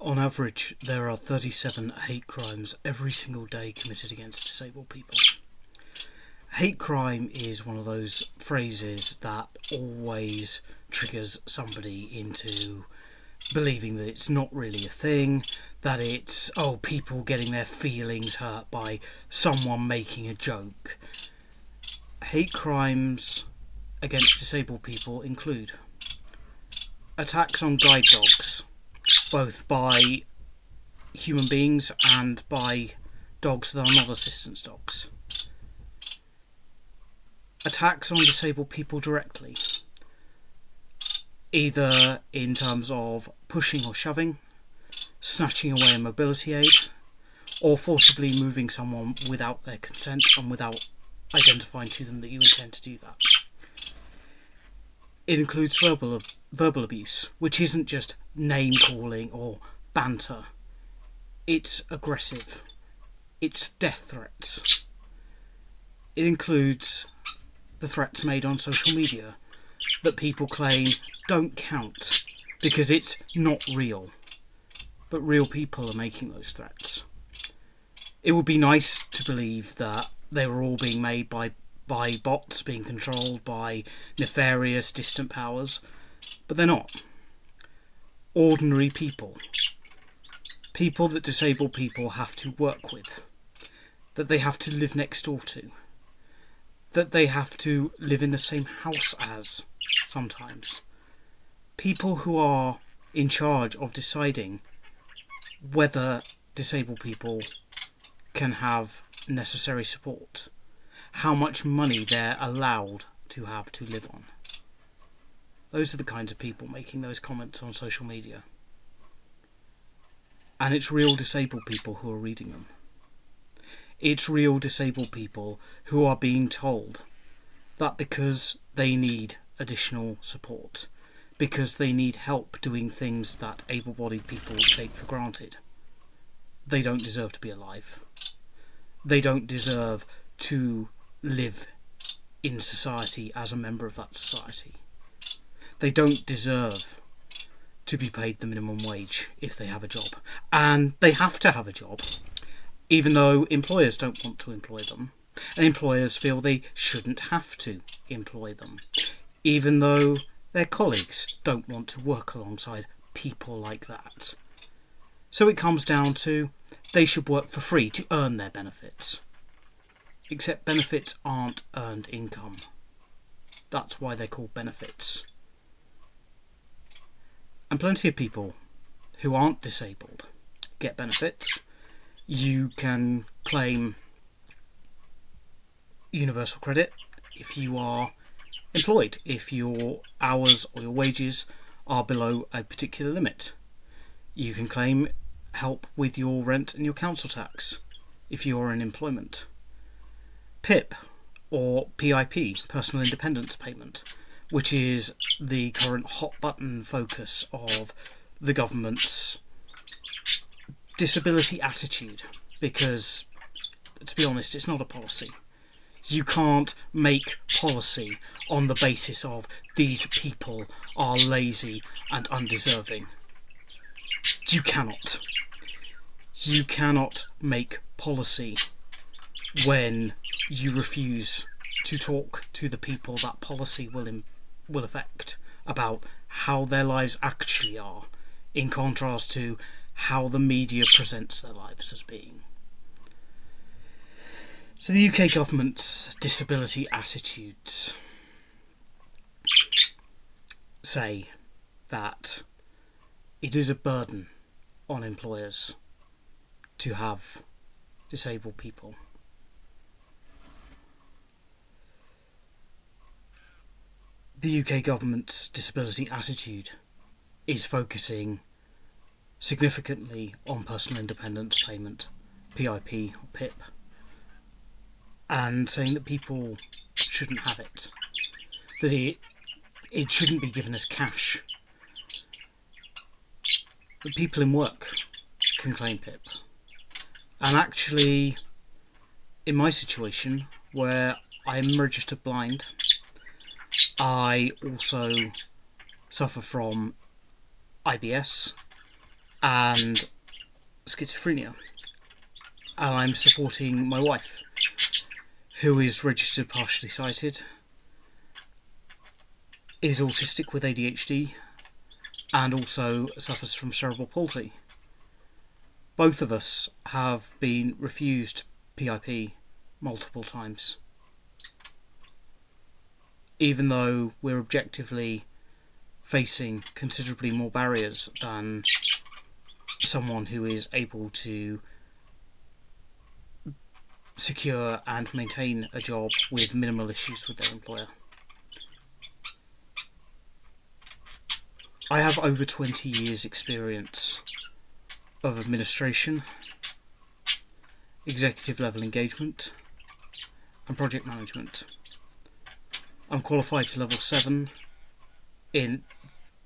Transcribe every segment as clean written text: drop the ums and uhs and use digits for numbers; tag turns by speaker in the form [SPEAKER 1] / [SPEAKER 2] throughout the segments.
[SPEAKER 1] On average, there are 37 hate crimes every single day committed against disabled people. Hate crime is one of those phrases that always triggers somebody into believing that it's not really a thing, that it's, people getting their feelings hurt by someone making a joke. Hate crimes against disabled people include attacks on guide dogs, both by human beings and by dogs that are not assistance dogs. Attacks on disabled people directly, either in terms of pushing or shoving, snatching away a mobility aid, or forcibly moving someone without their consent and without identifying to them that you intend to do that. It includes verbal abuse, which isn't just name-calling or banter. It's aggressive. It's death threats. It includes the threats made on social media that people claim don't count because it's not real. But real people are making those threats. It would be nice to believe that they were all being made by bots, being controlled by nefarious, distant powers, but they're not. Ordinary people. People that disabled people have to work with, that they have to live next door to, that they have to live in the same house as, sometimes. People who are in charge of deciding whether disabled people can have necessary support, how much money they're allowed to have to live on. Those are the kinds of people making those comments on social media. And it's real disabled people who are reading them. It's real disabled people who are being told that because they need additional support, because they need help doing things that able-bodied people take for granted, they don't deserve to be alive. They don't deserve to live in society as a member of that society. They don't deserve to be paid the minimum wage if they have a job. And they have to have a job, even though employers don't want to employ them, and employers feel they shouldn't have to employ them, even though their colleagues don't want to work alongside people like that. So it comes down to they should work for free to earn their benefits. Except benefits aren't earned income. That's why they're called benefits. And plenty of people who aren't disabled get benefits. You can claim universal credit if you are employed, if your hours or your wages are below a particular limit. You can claim help with your rent and your council tax if you are in employment. PIP, or PIP, Personal Independence Payment, which is the current hot button focus of the government's disability attitude, because, to be honest, it's not a policy. You can't make policy on the basis of these people are lazy and undeserving. You cannot. You cannot make policy when you refuse to talk to the people that policy will affect about how their lives actually are, in contrast to how the media presents their lives as being. So the UK government's disability attitudes say that it is a burden on employers to have disabled people. The UK government's disability attitude is focusing significantly on personal independence payment, PIP or PIP, and saying that people shouldn't have it, that it shouldn't be given as cash, that people in work can claim PIP. And actually, in my situation, where I'm registered blind, I also suffer from IBS, and schizophrenia. And I'm supporting my wife, who is registered partially sighted, is autistic with ADHD, and also suffers from cerebral palsy. Both of us have been refused PIP multiple times, even though we're objectively facing considerably more barriers than someone who is able to secure and maintain a job with minimal issues with their employer. I have over 20 years experience of administration, executive level engagement and project management. I'm qualified to level 7 in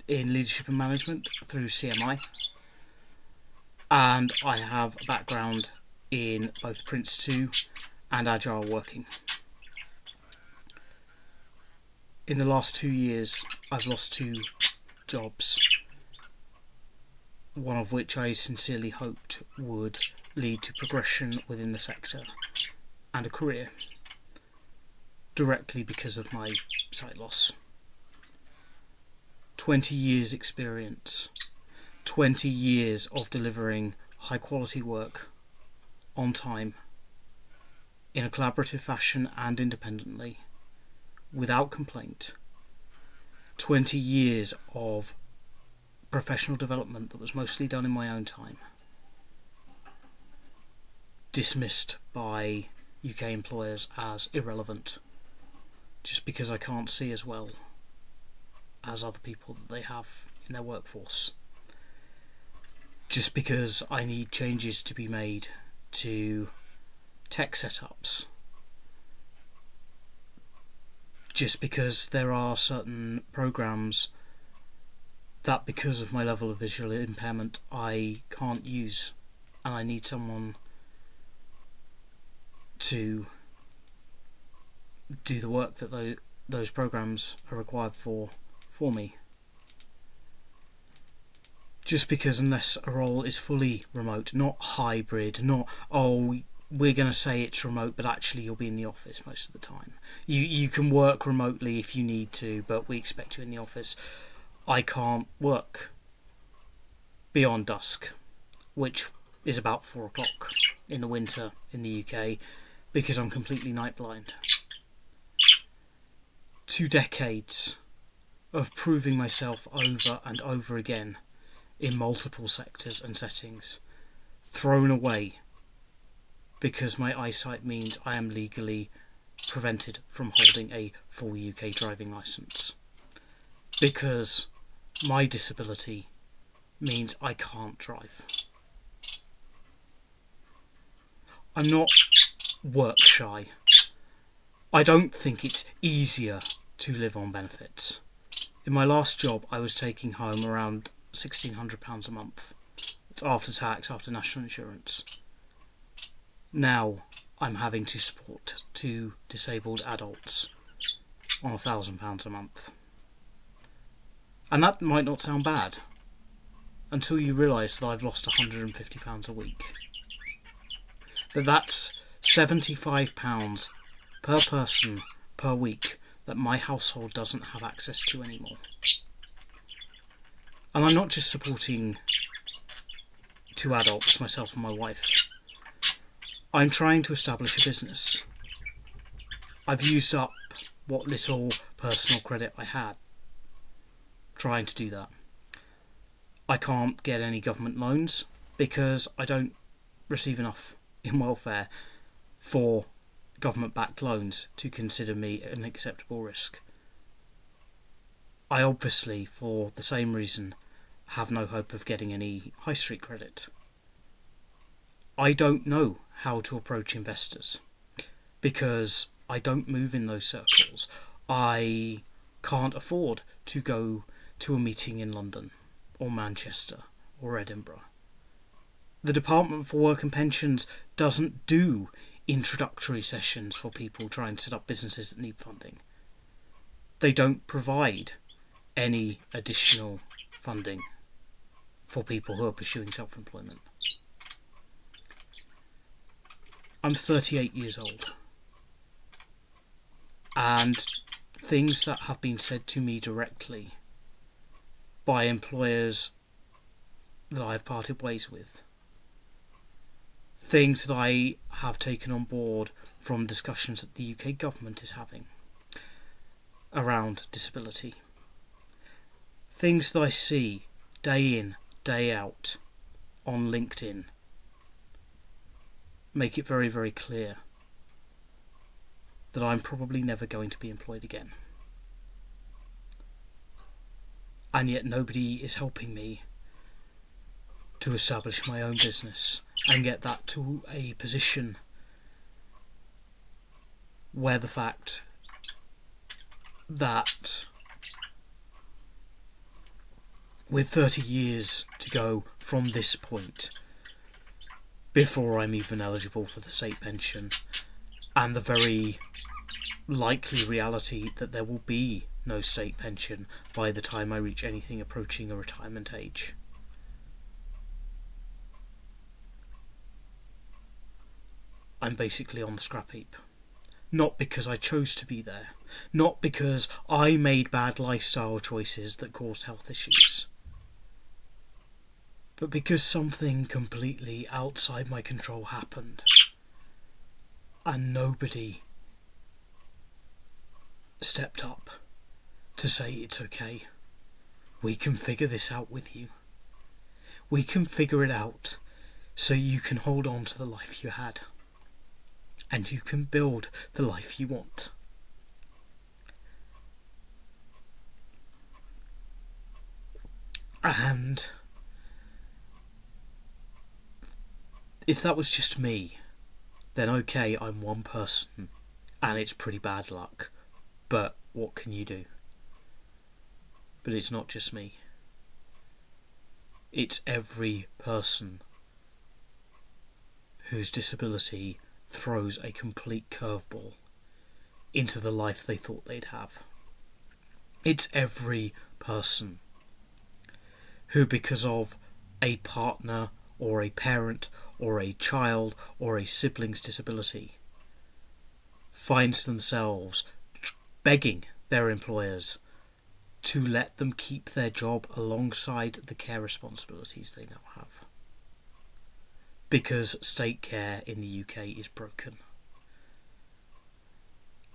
[SPEAKER 1] leadership and management through CMI, and I have a background in both Prince 2 and Agile working. In the last 2 years I've lost 2 jobs, one of which I sincerely hoped would lead to progression within the sector and a career, directly because of my sight loss. 20 years experience, 20 years of delivering high quality work on time, in a collaborative fashion and independently, without complaint. 20 years of professional development that was mostly done in my own time, dismissed by UK employers as irrelevant just because I can't see as well as other people that they have in their workforce, just because I need changes to be made to tech setups, just because there are certain programs that, because of my level of visual impairment, I can't use, and I need someone to do the work that those programs are required for me. Just because, unless a role is fully remote, not hybrid, not we're going to say it's remote but actually you'll be in the office most of the time. You can work remotely if you need to, but we expect you in the office. I can't work beyond dusk, which is about 4 o'clock in the winter in the UK, because I'm completely night blind. 2 decades of proving myself over and over again in multiple sectors and settings, thrown away because my eyesight means I am legally prevented from holding a full UK driving licence, because my disability means I can't drive. I'm not work shy. I don't think it's easier to live on benefits. In my last job I was taking home around £1,600 a month. It's after tax, after national insurance. Now I'm having to support 2 disabled adults on £1,000 a month. And that might not sound bad until you realise that I've lost £150 a week. That's £75 per person per week that my household doesn't have access to anymore. And I'm not just supporting 2 adults, myself and my wife. I'm trying to establish a business. I've used up what little personal credit I had trying to do that. I can't get any government loans because I don't receive enough in welfare for government-backed loans to consider me an acceptable risk. I obviously, for the same reason, have no hope of getting any high street credit. I don't know how to approach investors because I don't move in those circles. I can't afford to go to a meeting in London or Manchester or Edinburgh. The Department for Work and Pensions doesn't do introductory sessions for people trying to set up businesses that need funding. They don't provide any additional funding for people who are pursuing self-employment. I'm 38 years old, and things that have been said to me directly by employers that I've parted ways with, things that I have taken on board from discussions that the UK government is having around disability, things that I see day in, day out on LinkedIn, make it very, very clear that I'm probably never going to be employed again. And yet nobody is helping me to establish my own business and get that to a position where the fact that with 30 years to go from this point before I'm even eligible for the state pension, and the very likely reality that there will be no state pension by the time I reach anything approaching a retirement age, I'm basically on the scrap heap. Not because I chose to be there, not because I made bad lifestyle choices that caused health issues, but because something completely outside my control happened, and nobody stepped up to say it's okay. We can figure this out with you. We can figure it out so you can hold on to the life you had, and you can build the life you want. And if that was just me, then okay, I'm one person and it's pretty bad luck, but what can you do? But it's not just me. It's every person whose disability throws a complete curveball into the life they thought they'd have. It's every person who, because of a partner or a parent or a child or a sibling's disability, finds themselves begging their employers to let them keep their job alongside the care responsibilities they now have, because state care in the UK is broken.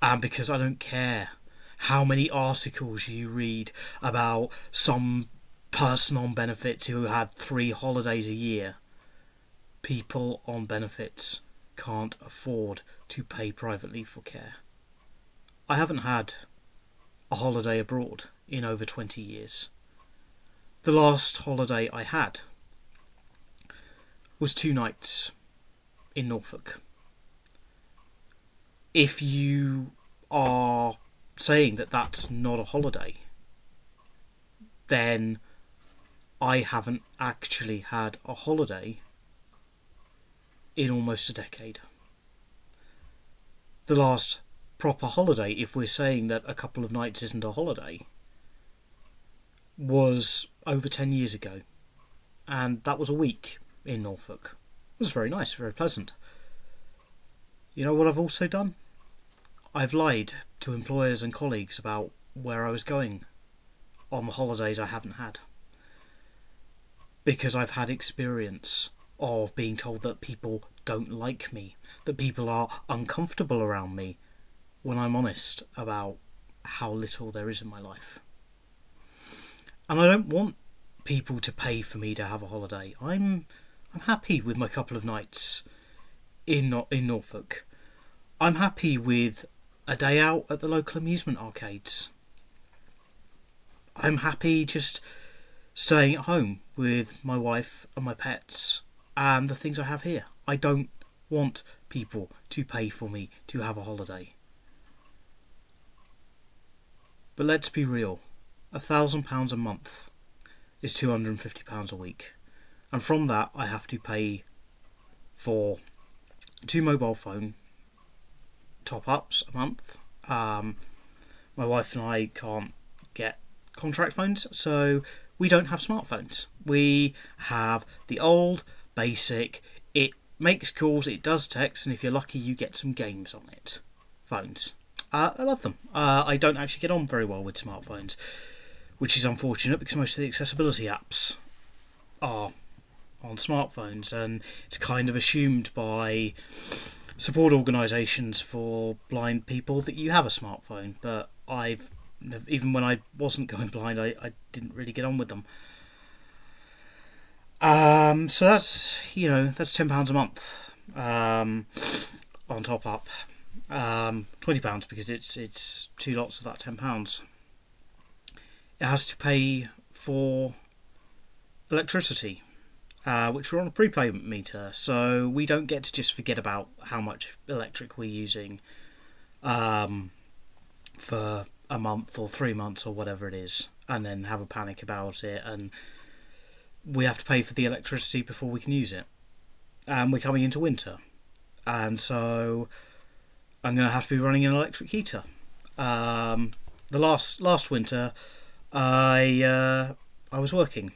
[SPEAKER 1] And because I don't care how many articles you read about some person on benefits who had 3 holidays a year, people on benefits can't afford to pay privately for care. I haven't had a holiday abroad in over 20 years. The last holiday I had was 2 nights in Norfolk. If you are saying that that's not a holiday, then I haven't actually had a holiday in almost a decade. The last proper holiday, if we're saying that a couple of nights isn't a holiday, was over 10 years ago, and that was a week in Norfolk. It was very nice, very pleasant. You know what I've also done? I've lied to employers and colleagues about where I was going on the holidays I haven't had, because I've had experience of being told that people don't like me, that people are uncomfortable around me when I'm honest about how little there is in my life. And I don't want people to pay for me to have a holiday. I'm happy with my couple of nights in Norfolk. I'm happy with a day out at the local amusement arcades. I'm happy just staying at home with my wife and my pets and the things I have here. I don't want people to pay for me to have a holiday. But let's be real. £1,000 a month is £250 a week. And from that I have to pay for 2 mobile phone top-ups a month. My wife and I can't get contract phones, so we don't have smartphones. We have the old, basic, it makes calls, it does text, and if you're lucky you get some games on it. Phones. I love them. I don't actually get on very well with smartphones, which is unfortunate because most of the accessibility apps are on smartphones, and it's kind of assumed by support organisations for blind people that you have a smartphone, but even when I wasn't going blind, I didn't really get on with them. So that's £10 a month on top up. £20 because it's 2 lots of that £10. It has to pay for electricity, which we're on a prepayment meter, so we don't get to just forget about how much electric we're using for a month or 3 months or whatever it is, and then have a panic about it, and we have to pay for the electricity before we can use it. And we're coming into winter, and so I'm going to have to be running an electric heater. The last winter, I was working,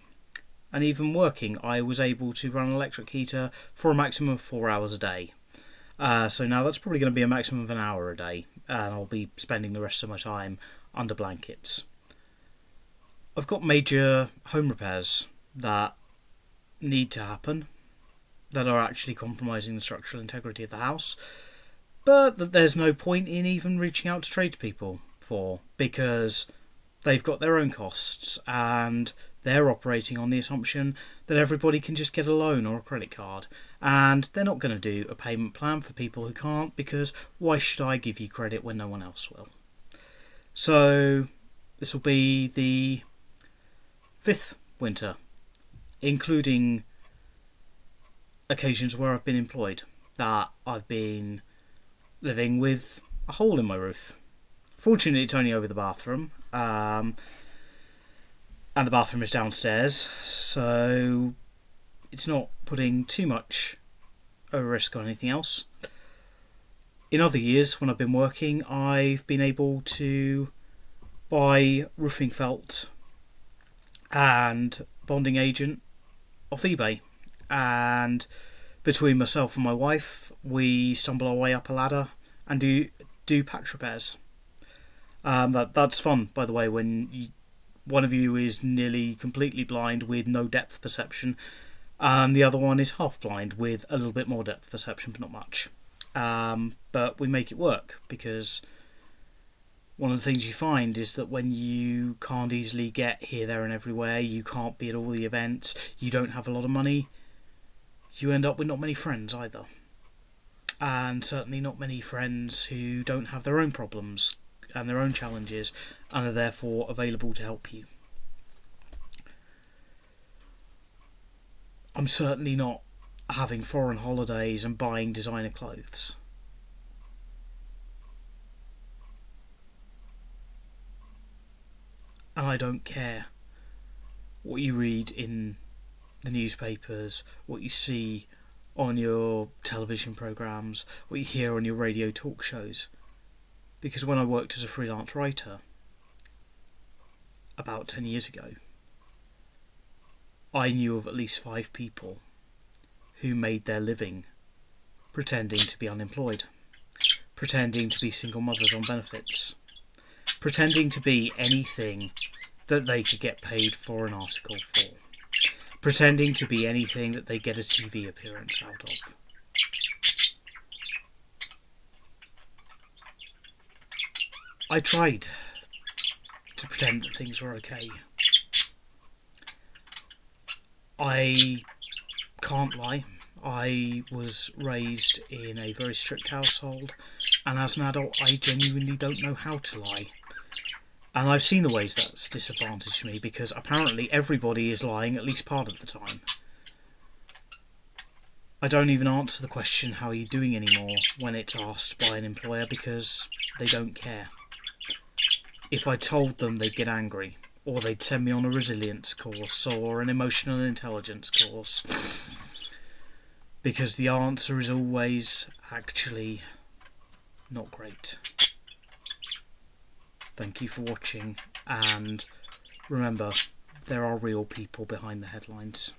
[SPEAKER 1] and even working, I was able to run an electric heater for a maximum of 4 hours a day. So now that's probably going to be a maximum of an hour a day, and I'll be spending the rest of my time under blankets. I've got major home repairs that need to happen, that are actually compromising the structural integrity of the house, but that there's no point in even reaching out to tradespeople for, because they've got their own costs and they're operating on the assumption that everybody can just get a loan or a credit card, and they're not going to do a payment plan for people who can't, because why should I give you credit when no one else will? So this will be the 5th winter, including occasions where I've been employed, that I've been living with a hole in my roof. Fortunately, it's only over the bathroom, and the bathroom is downstairs, so it's not putting too much of a risk on anything else. In other years, when I've been working, I've been able to buy roofing felt and bonding agent off eBay, and between myself and my wife, we stumble our way up a ladder and do patch repairs. That's fun, by the way, when one of you is nearly completely blind with no depth perception, and the other one is half blind with a little bit more depth perception, but not much. But we make it work, because one of the things you find is that when you can't easily get here, there and everywhere, you can't be at all the events, you don't have a lot of money, you end up with not many friends either. And certainly not many friends who don't have their own problems and their own challenges and are therefore available to help you. I'm certainly not having foreign holidays and buying designer clothes. And I don't care what you read in the newspapers, what you see on your television programmes, what you hear on your radio talk shows. Because when I worked as a freelance writer about 10 years ago, I knew of at least 5 people who made their living pretending to be unemployed, pretending to be single mothers on benefits, pretending to be anything that they could get paid for an article for, pretending to be anything that they get a TV appearance out of. I tried to pretend that things were okay. I can't lie. I was raised in a very strict household, and as an adult I genuinely don't know how to lie. And I've seen the ways that's disadvantaged me, because apparently everybody is lying at least part of the time. I don't even answer the question, how are you doing, anymore when it's asked by an employer, because they don't care. If I told them, they'd get angry, or they'd send me on a resilience course or an emotional intelligence course, because the answer is always actually not great. Thank you for watching, and remember, there are real people behind the headlines.